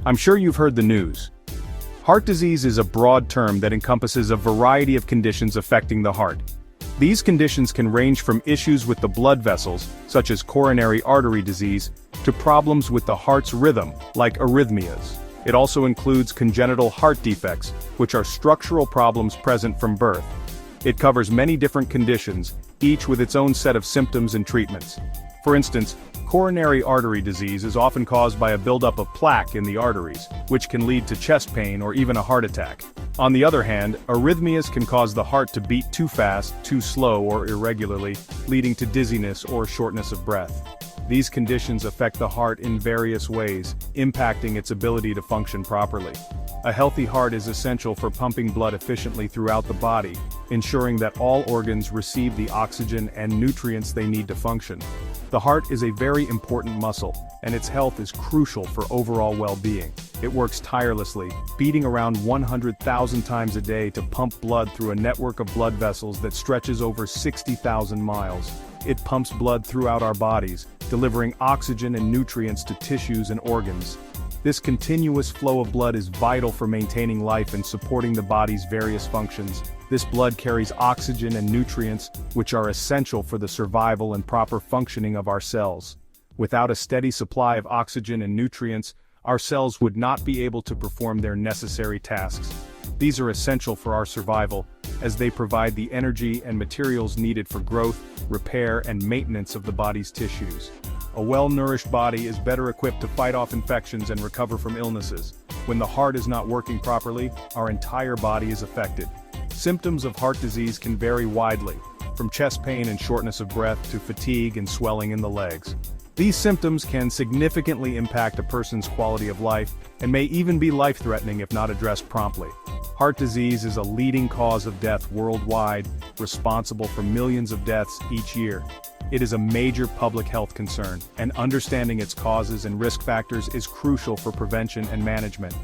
I'm sure you've heard the news. Heart disease is a broad term that encompasses a variety of conditions affecting the heart. These conditions can range from issues with the blood vessels, such as coronary artery disease, to problems with the heart's rhythm, like arrhythmias. It also includes congenital heart defects, which are structural problems present from birth. It covers many different conditions, each with its own set of symptoms and treatments. For instance, coronary artery disease is often caused by a buildup of plaque in the arteries, which can lead to chest pain or even a heart attack. On the other hand, arrhythmias can cause the heart to beat too fast, too slow, or irregularly, leading to dizziness or shortness of breath. These conditions affect the heart in various ways, impacting its ability to function properly. A healthy heart is essential for pumping blood efficiently throughout the body, ensuring that all organs receive the oxygen and nutrients they need to function. The heart is a very important muscle, and its health is crucial for overall well-being. It works tirelessly, beating around 100,000 times a day to pump blood through a network of blood vessels that stretches over 60,000 miles. It pumps blood throughout our bodies, delivering oxygen and nutrients to tissues and organs. This continuous flow of blood is vital for maintaining life and supporting the body's various functions. This blood carries oxygen and nutrients, which are essential for the survival and proper functioning of our cells. Without a steady supply of oxygen and nutrients, our cells would not be able to perform their necessary tasks. These are essential for our survival, as they provide the energy and materials needed for growth, repair, and maintenance of the body's tissues. A well-nourished body is better equipped to fight off infections and recover from illnesses. When the heart is not working properly, our entire body is affected. Symptoms of heart disease can vary widely, from chest pain and shortness of breath to fatigue and swelling in the legs. These symptoms can significantly impact a person's quality of life and may even be life-threatening if not addressed promptly. Heart disease is a leading cause of death worldwide, responsible for millions of deaths each year. It is a major public health concern, and understanding its causes and risk factors is crucial for prevention and management.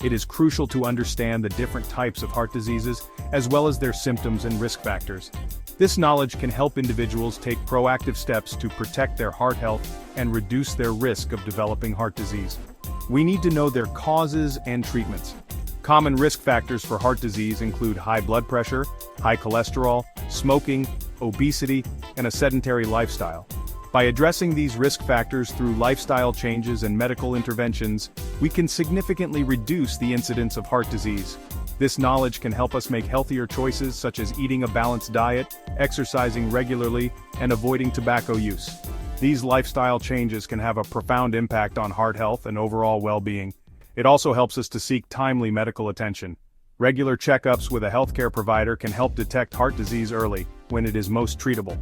It is crucial to understand the different types of heart diseases, as well as their symptoms and risk factors. This knowledge can help individuals take proactive steps to protect their heart health and reduce their risk of developing heart disease. We need to know their causes and treatments. Common risk factors for heart disease include high blood pressure, high cholesterol, smoking, obesity, and a sedentary lifestyle. By addressing these risk factors through lifestyle changes and medical interventions, we can significantly reduce the incidence of heart disease. This knowledge can help us make healthier choices such as eating a balanced diet, exercising regularly, and avoiding tobacco use. These lifestyle changes can have a profound impact on heart health and overall well-being. It also helps us to seek timely medical attention. Regular checkups with a healthcare provider can help detect heart disease early, when it is most treatable.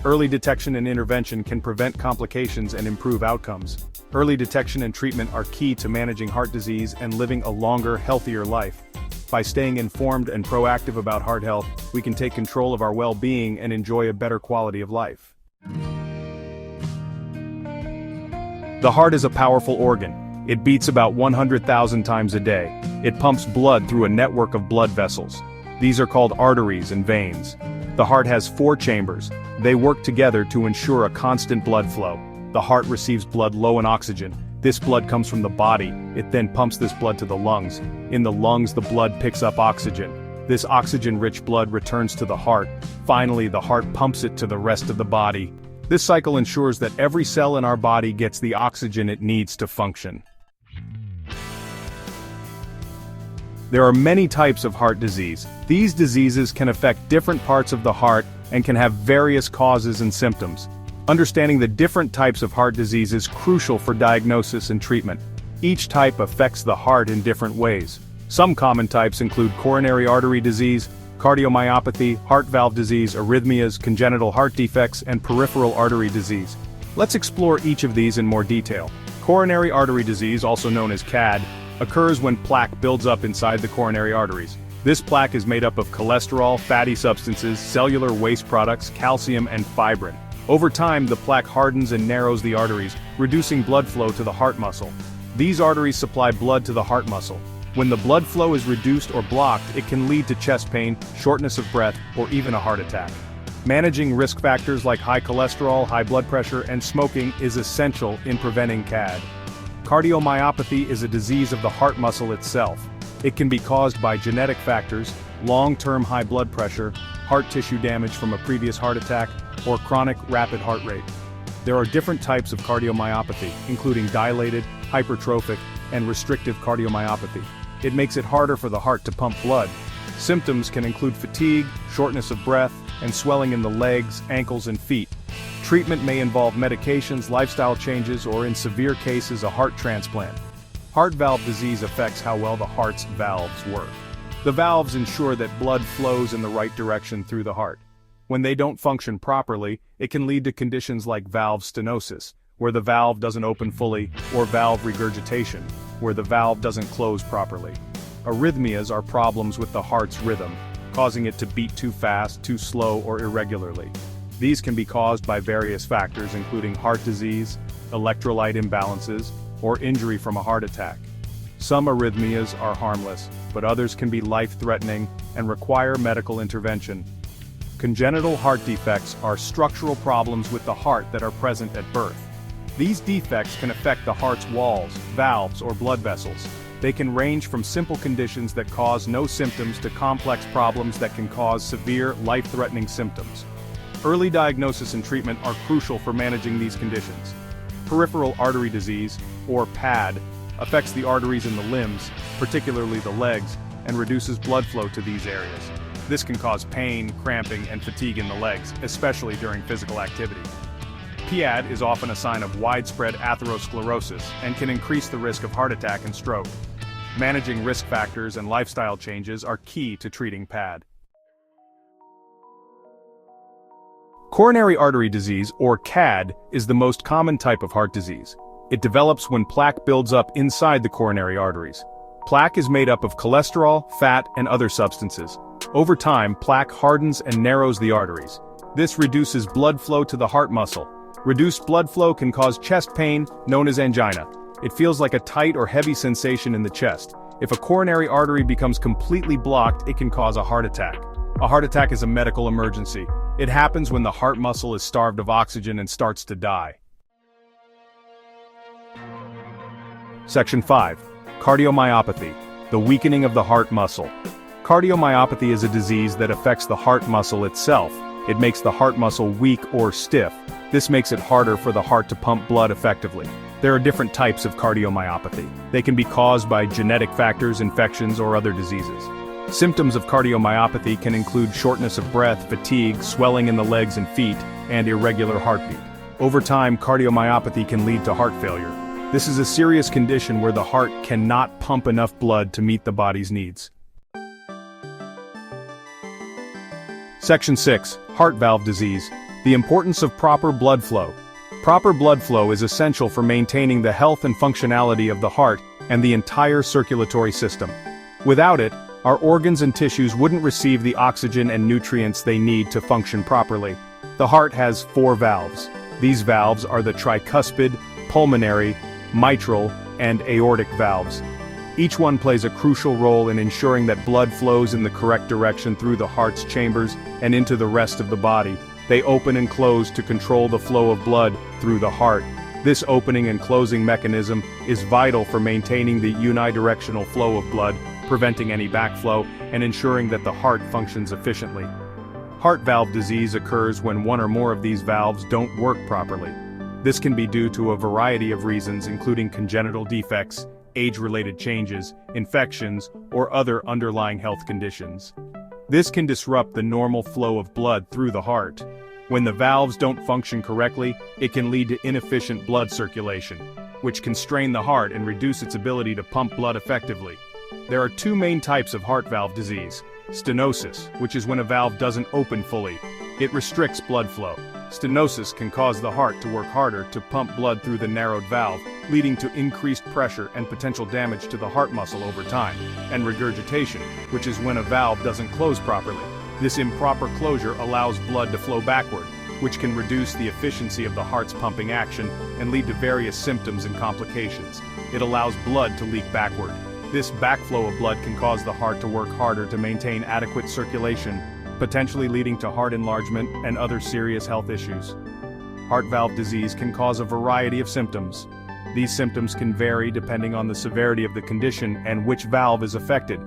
Early detection and intervention can prevent complications and improve outcomes. Early detection and treatment are key to managing heart disease and living a longer, healthier life. By staying informed and proactive about heart health, we can take control of our well-being and enjoy a better quality of life. The heart is a powerful organ. It beats about 100,000 times a day. It pumps blood through a network of blood vessels. These are called arteries and veins. The heart has 4 chambers. They work together to ensure a constant blood flow. The heart receives blood low in oxygen. This blood comes from the body. It then pumps this blood to the lungs. In the lungs, the blood picks up oxygen. This oxygen-rich blood returns to the heart. Finally, the heart pumps it to the rest of the body. This cycle ensures that every cell in our body gets the oxygen it needs to function. There are many types of heart disease. These diseases can affect different parts of the heart and can have various causes and symptoms. Understanding the different types of heart disease is crucial for diagnosis and treatment. Each type affects the heart in different ways. Some common types include coronary artery disease, cardiomyopathy, heart valve disease, arrhythmias, congenital heart defects, and peripheral artery disease. Let's explore each of these in more detail. Coronary artery disease, also known as CAD, occurs when plaque builds up inside the coronary arteries. This plaque is made up of cholesterol, fatty substances, cellular waste products, calcium, and fibrin. Over time, the plaque hardens and narrows the arteries, reducing blood flow to the heart muscle. These arteries supply blood to the heart muscle. When the blood flow is reduced or blocked, it can lead to chest pain, shortness of breath, or even a heart attack. Managing risk factors like high cholesterol, high blood pressure, and smoking is essential in preventing CAD. Cardiomyopathy is a disease of the heart muscle itself. It can be caused by genetic factors, long-term high blood pressure, heart tissue damage from a previous heart attack, or chronic rapid heart rate. There are different types of cardiomyopathy, including dilated, hypertrophic, and restrictive cardiomyopathy. It makes it harder for the heart to pump blood. Symptoms can include fatigue, shortness of breath, and swelling in the legs, ankles, and feet. Treatment may involve medications, lifestyle changes, or in severe cases, a heart transplant. Heart valve disease affects how well the heart's valves work. The valves ensure that blood flows in the right direction through the heart. When they don't function properly, it can lead to conditions like valve stenosis, where the valve doesn't open fully, or valve regurgitation, where the valve doesn't close properly. Arrhythmias are problems with the heart's rhythm, causing it to beat too fast, too slow, or irregularly. These can be caused by various factors including heart disease, electrolyte imbalances, or injury from a heart attack. Some arrhythmias are harmless, but others can be life-threatening and require medical intervention. Congenital heart defects are structural problems with the heart that are present at birth. These defects can affect the heart's walls, valves, or blood vessels. They can range from simple conditions that cause no symptoms to complex problems that can cause severe, life-threatening symptoms. Early diagnosis and treatment are crucial for managing these conditions. Peripheral artery disease, or PAD, affects the arteries in the limbs, particularly the legs, and reduces blood flow to these areas. This can cause pain, cramping, and fatigue in the legs, especially during physical activity. PAD is often a sign of widespread atherosclerosis and can increase the risk of heart attack and stroke. Managing risk factors and lifestyle changes are key to treating PAD. Coronary artery disease, or CAD, is the most common type of heart disease. It develops when plaque builds up inside the coronary arteries. Plaque is made up of cholesterol, fat, and other substances. Over time, plaque hardens and narrows the arteries. This reduces blood flow to the heart muscle. Reduced blood flow can cause chest pain, known as angina. It feels like a tight or heavy sensation in the chest. If a coronary artery becomes completely blocked, it can cause a heart attack. A heart attack is a medical emergency. It happens when the heart muscle is starved of oxygen and starts to die. Section 5. Cardiomyopathy, the weakening of the heart muscle. Cardiomyopathy is a disease that affects the heart muscle itself. It makes the heart muscle weak or stiff. This makes it harder for the heart to pump blood effectively. There are different types of cardiomyopathy. They can be caused by genetic factors, infections, or other diseases. Symptoms of cardiomyopathy can include shortness of breath, fatigue, swelling in the legs and feet, and irregular heartbeat. Over time, cardiomyopathy can lead to heart failure. This is a serious condition where the heart cannot pump enough blood to meet the body's needs. Section 6. Heart valve disease. The importance of proper blood flow. Proper blood flow is essential for maintaining the health and functionality of the heart and the entire circulatory system. Without it, our organs and tissues wouldn't receive the oxygen and nutrients they need to function properly. The heart has 4 valves. These valves are the tricuspid, pulmonary, mitral, and aortic valves. Each one plays a crucial role in ensuring that blood flows in the correct direction through the heart's chambers and into the rest of the body. They open and close to control the flow of blood through the heart. This opening and closing mechanism is vital for maintaining the unidirectional flow of blood, preventing any backflow, and ensuring that the heart functions efficiently. Heart valve disease occurs when one or more of these valves don't work properly. This can be due to a variety of reasons, including congenital defects, age-related changes, infections, or other underlying health conditions. This can disrupt the normal flow of blood through the heart. When the valves don't function correctly, it can lead to inefficient blood circulation, which can strain the heart and reduce its ability to pump blood effectively. There are 2 main types of heart valve disease. Stenosis, which is when a valve doesn't open fully. It restricts blood flow. Stenosis can cause the heart to work harder to pump blood through the narrowed valve, leading to increased pressure and potential damage to the heart muscle over time. And regurgitation, which is when a valve doesn't close properly. This improper closure allows blood to flow backward, which can reduce the efficiency of the heart's pumping action and lead to various symptoms and complications. It allows blood to leak backward. This backflow of blood can cause the heart to work harder to maintain adequate circulation, potentially leading to heart enlargement and other serious health issues. Heart valve disease can cause a variety of symptoms. These symptoms can vary depending on the severity of the condition and which valve is affected.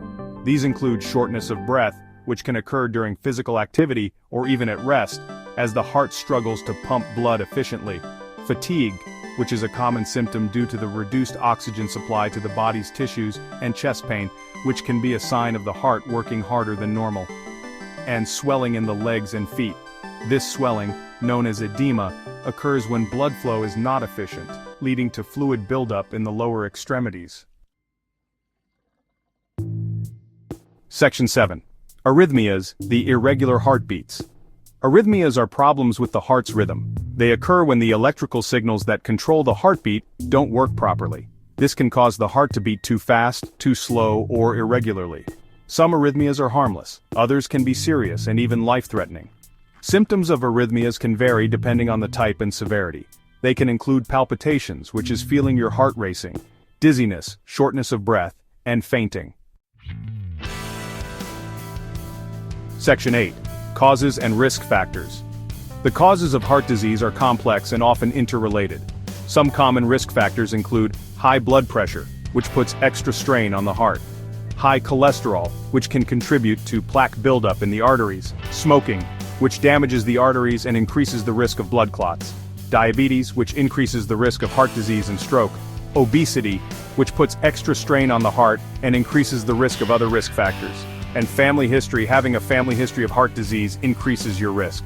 These include shortness of breath, which can occur during physical activity or even at rest, as the heart struggles to pump blood efficiently. Fatigue, which is a common symptom due to the reduced oxygen supply to the body's tissues, and chest pain, which can be a sign of the heart working harder than normal. And swelling in the legs and feet. This swelling, known as edema, occurs when blood flow is not efficient, leading to fluid buildup in the lower extremities. Section 7. Arrhythmias, the irregular heartbeats. Arrhythmias are problems with the heart's rhythm. They occur when the electrical signals that control the heartbeat don't work properly. This can cause the heart to beat too fast, too slow, or irregularly. Some arrhythmias are harmless, others can be serious and even life-threatening. Symptoms of arrhythmias can vary depending on the type and severity. They can include palpitations, which is feeling your heart racing, dizziness, shortness of breath, and fainting. Section 8. Causes and risk factors. The causes of heart disease are complex and often interrelated. Some common risk factors include high blood pressure, which puts extra strain on the heart; high cholesterol, which can contribute to plaque buildup in the arteries; smoking, which damages the arteries and increases the risk of blood clots; diabetes, which increases the risk of heart disease and stroke; obesity, which puts extra strain on the heart and increases the risk of other risk factors; and family history. Having a family history of heart disease increases your risk.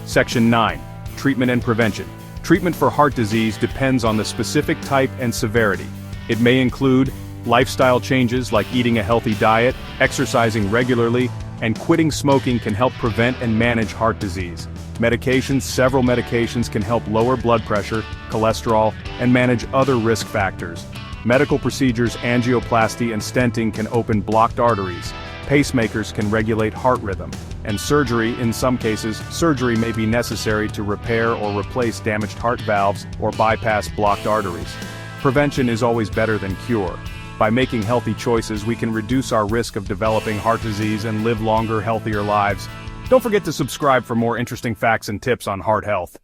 Section 9. Treatment and prevention. Treatment for heart disease depends on the specific type and severity. It may include lifestyle changes like eating a healthy diet, exercising regularly, and quitting smoking can help prevent and manage heart disease. Medications. Several medications can help lower blood pressure, cholesterol, and manage other risk factors. Medical procedures, angioplasty and stenting can open blocked arteries. Pacemakers can regulate heart rhythm. And surgery. In some cases, surgery may be necessary to repair or replace damaged heart valves or bypass blocked arteries. Prevention is always better than cure. By making healthy choices, we can reduce our risk of developing heart disease and live longer, healthier lives. Don't forget to subscribe for more interesting facts and tips on heart health.